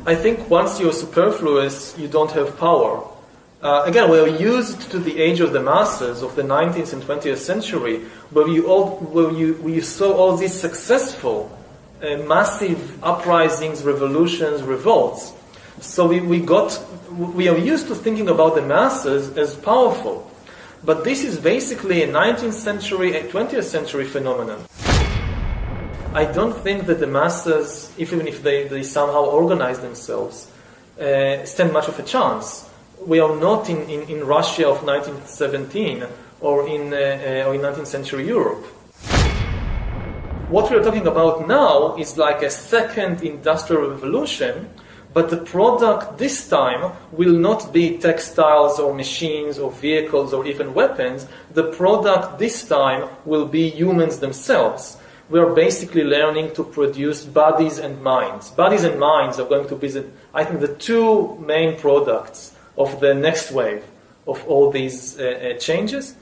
I think once you're superfluous, you don't have power. Again, we are used to the age of the masses of the 19th and 20th century, where you saw all these successful, massive uprisings, revolutions, revolts. So we are used to thinking about the masses as powerful. But this is basically a 19th century, a 20th century phenomenon. I don't think that the masses, even if they somehow organize themselves, stand much of a chance. We are not in Russia of 1917 or in 19th century Europe. What we are talking about now is like a second industrial revolution, but the product this time will not be textiles or machines or vehicles or even weapons. The product this time will be humans themselves. We are basically learning to produce bodies and minds. Bodies and minds are going to be, I think, the two main products of the next wave of all these changes.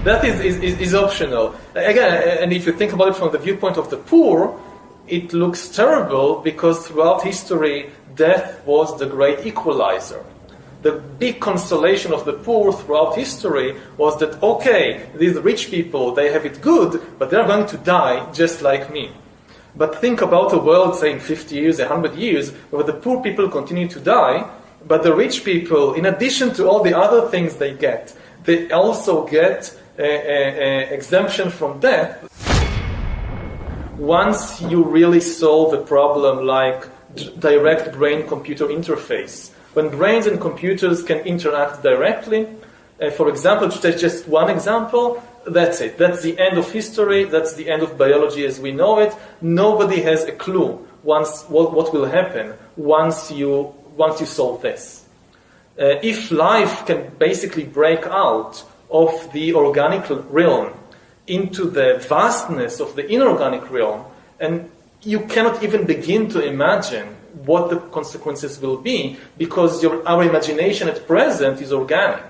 That is optional. Again, and if you think about it from the viewpoint of the poor, it looks terrible because throughout history, death was the great equalizer. The big consolation of the poor throughout history was that, okay, these rich people, they have it good, but they're going to die just like me. But think about a world, say, in 50 years, 100 years, where the poor people continue to die, but the rich people, in addition to all the other things they get, they also get exemption from death. Once you really solve a problem like direct brain-computer interface, when brains and computers can interact directly, for example, to take just one example, that's it. That's the end of history. That's the end of biology as we know it. Nobody has a clue what will happen once you solve this. If life can basically break out of the organic realm into the vastness of the inorganic realm, and you cannot even begin to imagine what the consequences will be because our imagination at present is organic.